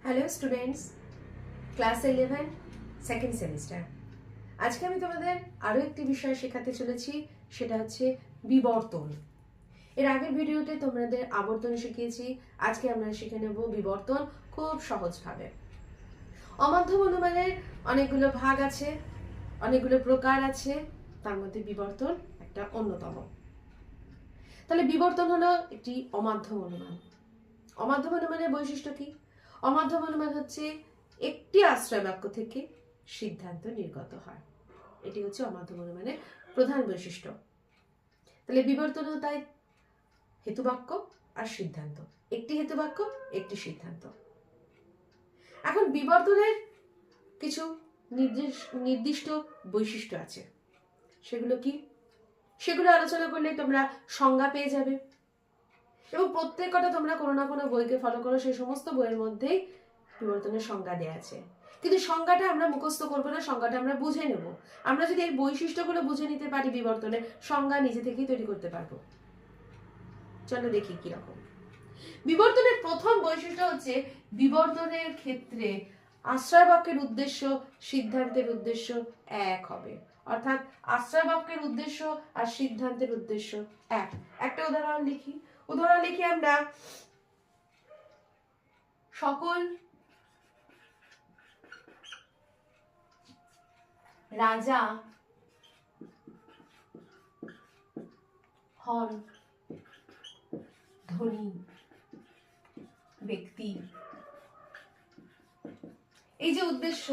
Hello students, class 11 second semester. আজকে আমি তোমাদের আরও একটি বিষয় শেখাতে চলেছি, সেটা হচ্ছে বিবর্তন। এর আগের ভিডিওতে তোমাদের আবর্তন শিখিয়েছি, আজকে আমরা শিখে নেব বিবর্তন খুব সহজভাবে। অমাধ্যম অনুমানের অনেকগুলো ভাগ আছে, অনেকগুলো প্রকার আছে, তার মধ্যে বিবর্তন একটা অন্যতম। তাহলে বিবর্তন হলো একটি অমাধ্যম অনুমান। অমাধ্যম অনুমানের বৈশিষ্ট্য কি? অমাধ্যম অনুমান হচ্ছে একটি আশ্রয় বাক্য থেকে সিদ্ধান্ত নির্গত হয়। এটি হচ্ছে অমাধ্যম অনুমানের প্রধান বৈশিষ্ট্য। তাহলে বিবর্তন তাই হেতুবাক্য আর সিদ্ধান্ত, একটি হেতুবাক্য একটি সিদ্ধান্ত। এখন বিবর্তনের কিছু নির্দিষ্ট বৈশিষ্ট্য আছে, সেগুলো কি? সেগুলো আলোচনা করলে তোমরা সংজ্ঞা পেয়ে যাবে, এবং প্রত্যেকটা তোমরা কোনো না কোনো বইকে ফলো করো, সেই সমস্ত বইয়ের মধ্যেই বিবর্তনের সংজ্ঞা দেওয়া আছে। কিন্তু সংজ্ঞাটা আমরা মুখস্থ করবো না, সংজ্ঞাটা আমরা বুঝে নেব। আমরা যদি এই বৈশিষ্ট্যগুলো বুঝে নিতে পারি, বিবর্তনের সংজ্ঞা নিজে থেকেই তৈরি করতে পারবো। চলো দেখি কিরকম। বিবর্তনের প্রথম বৈশিষ্ট্য হচ্ছে বিবর্তনের ক্ষেত্রে আশ্রয় বাক্যের উদ্দেশ্য সিদ্ধান্তের উদ্দেশ্য এক হবে। অর্থাৎ আশ্রয় বাক্যের উদ্দেশ্য আর সিদ্ধান্তের উদ্দেশ্য এক। একটা উদাহরণ লিখি। আমরা সকল রাজা হন ধনী ব্যক্তি। এই যে উদ্দেশ্য,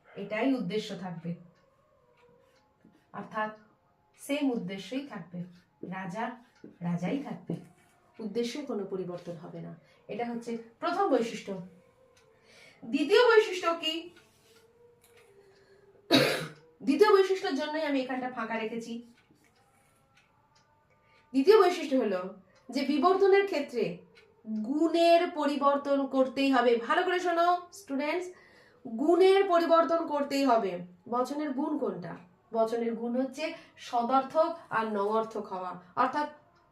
এটাই উদ্দেশ্য থাকবে, অর্থাৎ সেম উদ্দেশ্যই থাকবে, রাজা রাজাই থাকবে, উদ্দেশ্যে কোনো পরিবর্তন হবে না। এটা হচ্ছে প্রথম বৈশিষ্ট্য। দ্বিতীয় বৈশিষ্ট্য কি? দ্বিতীয় বৈশিষ্ট্যের জন্যই আমি এখানটা ফাঁকা রেখেছি। দ্বিতীয় বৈশিষ্ট্য হলো যে বিবর্তনের ক্ষেত্রে গুণের পরিবর্তন করতেই হবে। ভালো করে শোনো স্টুডেন্টস, গুণের পরিবর্তন করতেই হবে। বচনের গুণ কোনটা? বচনের গুণ হচ্ছে সদর্থক আর নঙর্থক হওয়া, অর্থাৎ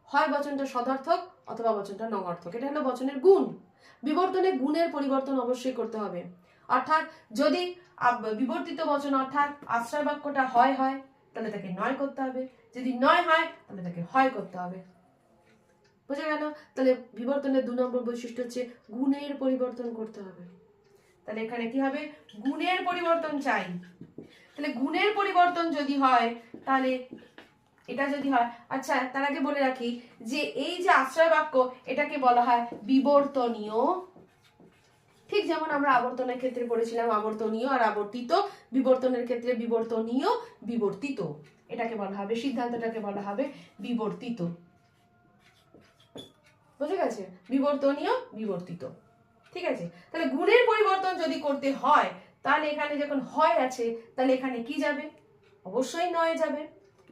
হয় বচনটা সদর্থক অথবা বচনটা নঙর্থক। এটা হলো বচনের গুণ। বিবর্তনে গুণের পরিবর্তন অবশ্যই করতে হবে। অর্থাৎ যদি বিবর্তিত বচন অর্থাৎ আশ্রয় বাক্যটা হয় তাহলে তাকে নয় করতে হবে, যদি নয় হয় তাহলে তাকে হয় করতে হবে। বুঝে গেল? তাহলে বিবর্তনের 2 নম্বর বৈশিষ্ট্য হচ্ছে গুণের পরিবর্তন করতে হবে। তাহলে এখানে কি হবে? গুণের পরিবর্তন চাই। তাহলে গুণের পরিবর্তন যদি হয়, তাহলে এটা যদি হয়, আচ্ছা তার আগে বলে রাখি যে এই যে আশ্রয় বাক্য, এটাকে বলা হয় বিবর্তনীয়। ঠিক যেমন আমরা আবর্তনের ক্ষেত্রে পড়েছিলাম আবর্তনীয় আর আবর্তিত, বিবর্তনের ক্ষেত্রে বিবর্তনীয় বিবর্তিত। এটাকে বলা হবে, সিদ্ধান্তটাকে বলা হবে বিবর্তিত। বুঝে গেছে? বিবর্তনীয় বিবর্তিত। ঠিক আছে? তাহলে গুণের পরিবর্তন যদি করতে হয়, তাহলে এখানে যখন হয় আছে, তাহলে এখানে কি যাবে? অবশ্যই নয় যাবে।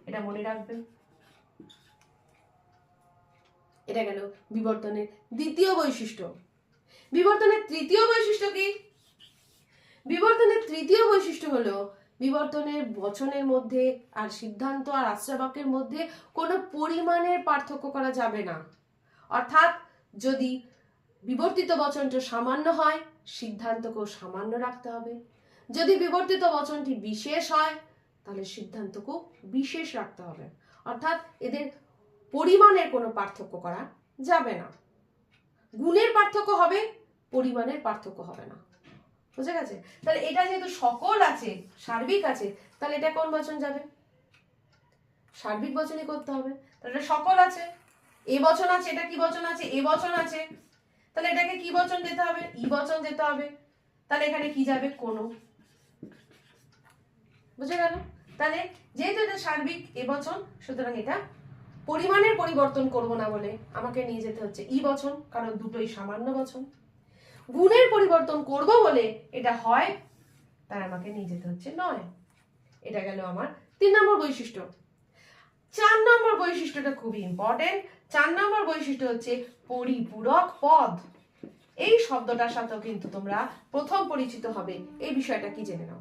এটা মনে রাখবেন। এটা গেল বিবর্তনের দ্বিতীয় বৈশিষ্ট্য। বিবর্তনের তৃতীয় বৈশিষ্ট্য কি? বিবর্তনের তৃতীয় বৈশিষ্ট্য হলো বিবর্তনের বচনের মধ্যে আর সিদ্ধান্ত আর আশ্রয় বাক্যের মধ্যে কোনো পরিমাণের পার্থক্য করা যাবে না। অর্থাৎ যদি বিবর্তিত বচনটা সামান্য হয়, সিদ্ধান্তকেও সামান্য রাখতে হবে। যদি বিবর্তিত বচনটি বিশেষ হয়, তাহলে সিদ্ধান্তকেও বিশেষ রাখতে হবে। অর্থাৎ এদের পরিমাণের কোনো পার্থক্য করা যাবে না। গুণের পার্থক্য হবে, পরিমাণের পার্থক্য হবে না। বুঝে গেছে? তাহলে এটা যেহেতু সকল আছে, সার্বিক আছে, তাহলে এটা কোন বচন যাবে? সার্বিক বচনই করতে হবে। তাহলে সকল আছে, এ বচন আছে, এটা কি বচন আছে? এ বচন আছে। তাহলে এটাকে কি বচন যেতে হবে? ই বচন যেতে হবে। তাহলে এখানে কি যাবে? কোনো। বুঝে গেল? তাহলে যেহেতু এটা সার্বিক এ বচন, সুতরাং এটা পরিমাণের পরিবর্তন করব না বলে আমাকে নিয়ে যেতে হচ্ছে ই বচন, কারণ দুটোই সামান্য বচন। গুণের পরিবর্তন করব বলে এটা হয়, তাই আমাকে নিয়ে যেতে হচ্ছে নয়। এটা গেল আমার 3 নম্বর বৈশিষ্ট্য। 4 নম্বর বৈশিষ্ট্যটা খুবই ইম্পর্টেন্ট। 4 নম্বর বৈশিষ্ট্য হচ্ছে পরিপূরক পদ। এই শব্দটার সাথেও কিন্তু তোমরা প্রথম পরিচিত হবে। এই বিষয়টা কি জেনে নাও।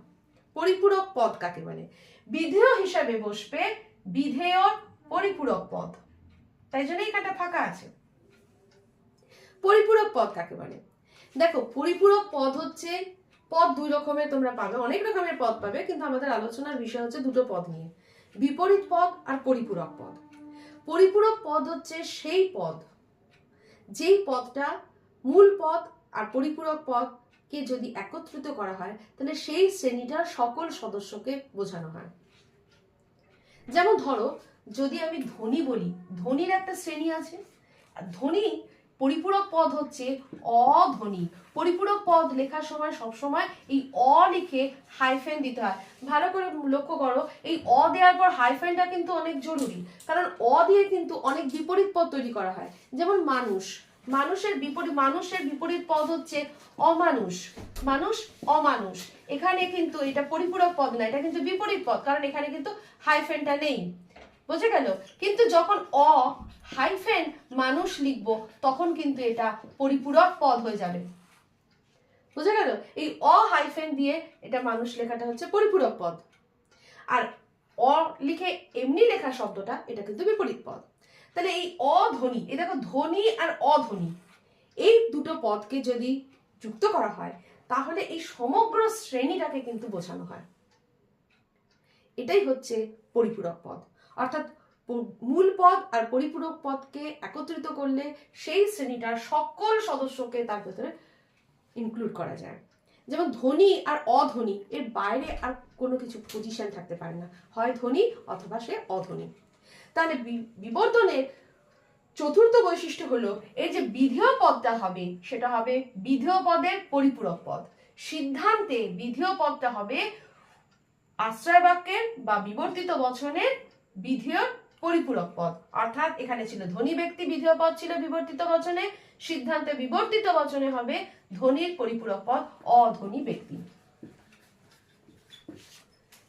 পরিপূরক পদ কাকে বলে? বিধেয় হিসাবে বসবে বিধেয় পরিপূরক পদ, তাই জন্য এখানটা ফাঁকা আছে। পরিপূরক পদ কাকে বলে? দেখো পরিপূরক পদ হচ্ছে, পদ দুই রকমের তোমরা পাবে, অনেক রকমের পদ পাবে, কিন্তু আমাদের আলোচনার বিষয় হচ্ছে দুটো পদ নিয়ে, বিপরীত পদ আর পরিপূরক পদ। পরিপূরক পদ হচ্ছে সেই পদ যেই পদটা মূল পদ আর পরিপূরক পদকে যদি একত্রিত করা হয় তাহলে সেই শ্রেণীটার সকল সদস্যকে বোঝানো হয়। যেমন ধরো যদি আমি ধ্বনি বলি, ধ্বনির একটা শ্রেণী আছে, ধ্বনি পরিপূরক পদ হচ্ছে অধ্বনি। পরিপূরক পদ লেখার সময় সবসময় এই অ লিখে হাইফেন দিতে হয়। ভালো করে লক্ষ্য করো, এই অ দেওয়ার পর হাইফেনটা কিন্তু অনেক জরুরি, কারণ অ দিয়ে কিন্তু অনেক বিপরীত পদ তৈরি করা হয়। যেমন মানুষ, মানুষের বিপরীত পদ হচ্ছে অমানুষ। মানুষ অমানুষ, এখানে কিন্তু এটা পরিপূরক পদ না, এটা কিন্তু বিপরীত পদ, কারণ এখানে কিন্তু হাইফেনটা নেই। বুঝে গেল? কিন্তু যখন অ হাইফেন মানুষ লিখবো তখন কিন্তু এটা পরিপূরক পদ হয়ে যাবে। বুঝে গেল? এই অ হাইফেন দিয়ে এটা মানুষ লেখাটা হচ্ছে পরিপূরক পদ, আর অ লিখে এমনি লেখা শব্দটা এটা কিন্তু বিপরীত পদ। তাহলে এই অধ্বনি, এই দেখো ধ্বনি আর অধ্বনি, এই দুটো পদকে যদি যুক্ত করা হয় তাহলে এই সমগ্র শ্রেণীটাকে কিন্তু বোঝানো হয়। এটাই হচ্ছে পরিপূরক পদ, অর্থাৎ মূল পদ আর পরিপূরক পদকে একত্রিত করলে সেই শ্রেণীটার সকল সদস্যকে তার ভেতরে ইনক্লুড করা যায়। যেমন ধ্বনি আর অধ্বনি, এর বাইরে আর কোনো কিছু পজিশন থাকতে পারে না, হয় ধ্বনি অথবা সে অধ্বনি। তাহলে বিবর্তনের চতুর্থ বৈশিষ্ট্য হলো এই যে বিধেয় পদটা হবে সেটা হবে বিধেয় পদের পরিপূরক পদ। সিদ্ধান্তে বিধেয় পদটা হবে আশ্রয় বাক্যের বা বিবর্তিত বচনের বিধেয় পরিপূরক পদ। অর্থাৎ এখানে ছিল ধ্বনি ব্যক্তি, বিধেয় পদ ছিল বিবর্তিত বচনে, সিদ্ধান্তে বিবর্তিত বচনে হবে ধ্বনির পরিপূরক পদ অধ্বনি ব্যক্তি।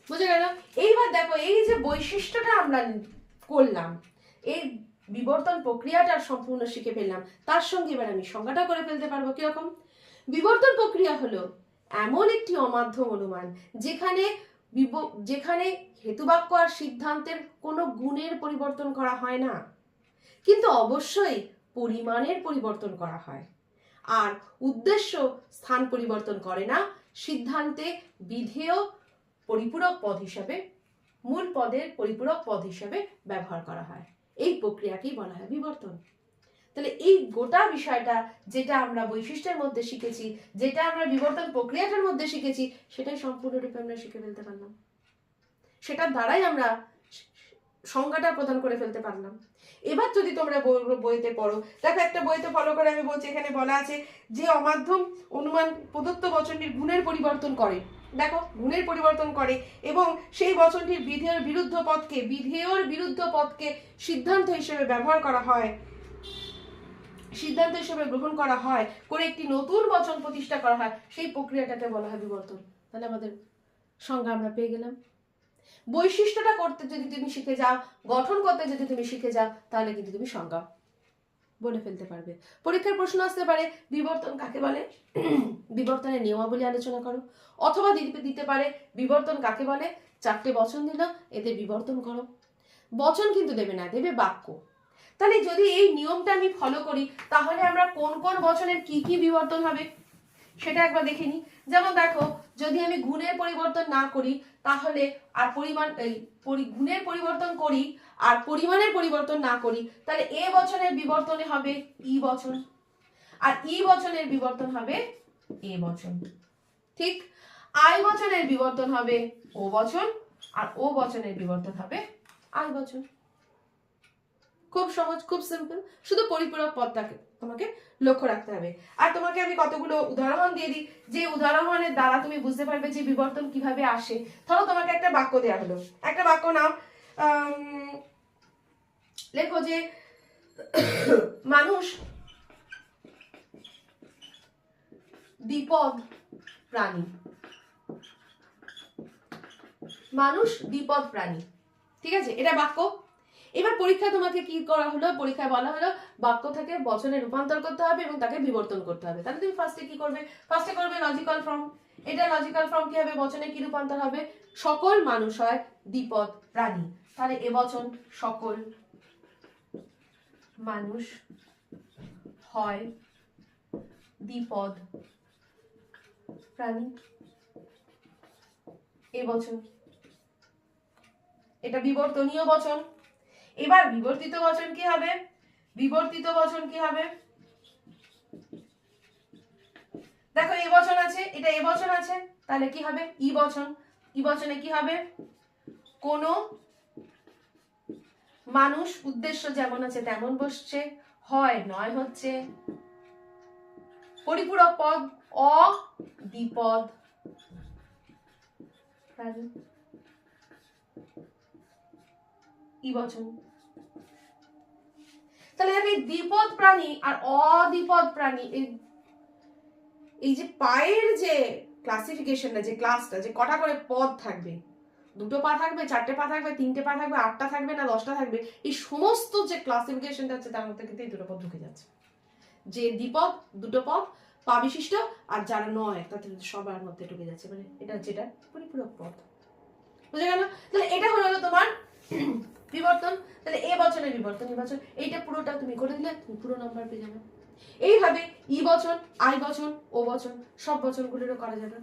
বুঝে গেল? এইবার দেখো এই যে বৈশিষ্ট্যটা আমরা করলাম, এই বিবর্তন প্রক্রিয়াটা সম্পূর্ণ শিখে ফেললাম, তার সঙ্গে এবার আমি সংজ্ঞাটা করে ফেলতে পারবো। কিরকম? বিবর্তন প্রক্রিয়া হলো এমন একটি অমাধ্যম অনুমান যেখানে হেতুবাক্য আর সিদ্ধান্তের কোনো গুণের পরিবর্তন করা হয় না, কিন্তু অবশ্যই পরিমাণের পরিবর্তন করা হয়, আর উদ্দেশ্য স্থান পরিবর্তন করে না। সিদ্ধান্তে বিধেয় পরিপূরক পদ হিসাবে, মূল পদের পরিপূরক পদ হিসাবে ব্যবহার করা হয়। এই প্রক্রিয়াকেই বলা হয় বিবর্তন। তাহলে এই গোটা বিষয়টা যেটা আমরা বৈশিষ্ট্যের মধ্যে শিখেছি, যেটা আমরা বিবর্তন প্রক্রিয়াটার মধ্যে শিখেছি, সেটাই সম্পূর্ণরূপে আমরা শিখে ফেলতে পারলাম। সেটার দ্বারাই আমরা সংজ্ঞাটা প্রদান করে ফেলতে পারলাম। এবার যদি তোমরা বইতে পড়ো, দেখো একটা বইতে ফলো করে আমি বলছি, এখানে বলা আছে যে অমাধ্যম অনুমান প্রদত্ত বচনটির গুণের পরিবর্তন করে। দেখো গুণের পরিবর্তন করে এবং সেই বচনটির বিধেয়ের বিরুদ্ধ পদকে সিদ্ধান্ত হিসেবে ব্যবহার করা হয়, সিদ্ধান্ত হিসেবে গ্রহণ করা হয়, করে একটি নতুন বচন প্রতিষ্ঠা করা হয়, সেই প্রক্রিয়াটাকে বলা হয় বিবর্তন। তাহলে আমাদের সংজ্ঞা আমরা পেয়ে গেলাম। বৈশিষ্ট্যটা করতে যদি তুমি শিখে যাও, গঠন করতে যদি তুমি শিখে যাও, তাহলে কিন্তু তুমি সংজ্ঞা বলে ফেলতে পারবে। পরীক্ষার প্রশ্ন আসতে পারে বিবর্তন কাকে বলে, বিবর্তনের নিয়মাবলী আলোচনা করো, অথবা দিতে পারে বিবর্তন কাকে বলে, 4টে বচন দিল, এতে বিবর্তন করো। বচন কিন্তু দেবে না, দেবে বাক্য। তাহলে যদি এই নিয়মটা আমি ফলো করি তাহলে আমরা কোন কোন বচনের কি কি বিবর্তন হবে সেটা একবার দেখে নিই। যেমন দেখো যদি আমি গুণের পরিবর্তন না করি তাহলে, আর গুণের পরিবর্তন করি আর পরিমাণের পরিবর্তন না করি, তাহলে এ বচনের বিবর্তনে হবে ই বচন, আর ই বচনের বিবর্তন হবে এ বচন। ঠিক আই বচনের বিবর্তন হবে ও বচন, আর ও বচনের বিবর্তন হবে আই বচন। খুব সহজ, খুব সিম্পল। শুধু পরিপূরক পদটাকে তোমাকে লক্ষ্য রাখতে হবে। আর তোমাকে আমি কতগুলো উদাহরণ দিয়ে দিই, যে উদাহরণের দ্বারা তুমি বুঝতে পারবে যে বিবর্তন কিভাবে আসে। ধরো তোমাকে একটা বাক্য দেওয়া হলো, একটা বাক্য নাম লেখো যে মানুষ দ্বিপদ প্রাণী। মানুষ দ্বিপদ প্রাণী, ঠিক আছে, এটা বাক্য। এবার পরীক্ষায় তোমাকে কি করা হলো, পরীক্ষায় বলা হলো বাক্য থেকে বচনে রূপান্তর করতে হবে এবং তাকে বিবর্তন করতে হবে। তাহলে তুমি ফার্স্টে কি করবে, ফার্স্টে করবে লজিক্যাল ফর্ম। এটা লজিক্যাল ফর্ম কি হবে, বচনে কি রূপান্তর হবে, সকল মানুষ হয় দ্বিপদ প্রাণী, তাহলে এ বচন সকল মানুষ হয় দ্বিপদ প্রাণী, এ বচন। এটা বিবর্তনীয় বচন। এবার বিবর্তিত বচন কি হবে? বিবর্তিত বচন কি হবে? দেখো এ বচন আছে, এটা এ বচন আছে, তাহলে কি হবে? ই বচন। ই বচনে কি হবে? কোন মানুষ, উদ্দেশ্য যেমন আছে তেমন বসছে, হয় নয় হচ্ছে, পরিপূরক পদ, অ দ্বিপদ প্রাণী, ই বচন। তাহলে আমি দ্বিপদ প্রাণী আর অদ্বিপদ প্রাণী, এই যে পায়ের যে ক্লাসিফিকেশনটা, যে ক্লাসটা, যে কটা করে পদ থাকবে, দুটো পা থাকবে, চারটে পা থাকবে, তিনটে পা থাকবে, আটটা থাকবে না 10টা থাকবে, এই সমস্ত যে ক্লাসিফিকেশনটা আছে তার মধ্যে কিন্তু এই দুটো পদ ঢুকে যাচ্ছে। যে দ্বিপদ, দুটো পদ, পা বিশিষ্ট, আর যারা নয় তাতে সবার মধ্যে ঢুকে যাচ্ছে, মানে এটা হচ্ছে এটা পরিপূরক পদ। বুঝে গেল? তাহলে এটা হলো তোমার বিবর্তন। তাহলে এ বচনের বিবর্তন, এই বচন, এইটা পুরোটা তুমি করে দিলে তুমি পুরো নাম্বার পেয়ে যাবে। এইভাবে ই বচন, আই বচন, ও বচন, সব বচনগুলোরও করা যাবে।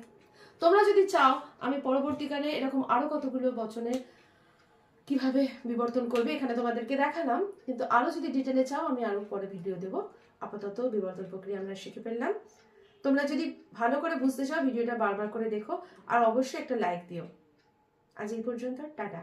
তোমরা যদি চাও আমি পরবর্তীকালে এরকম আরো কতগুলো বচনের কিভাবে বিবর্তন করবে এখানে তোমাদেরকে দেখালাম, কিন্তু আরো যদি ডিটেলে চাও আমি আরো পরে ভিডিও দেব। আপাতত বিবর্তন প্রক্রিয়া আমরা শিখে ফেললাম। তোমরা যদি ভালো করে বুঝতে চাও ভিডিওটা বারবার করে দেখো, আর অবশ্যই একটা লাইক দিও। আজ এই পর্যন্ত, টাটা।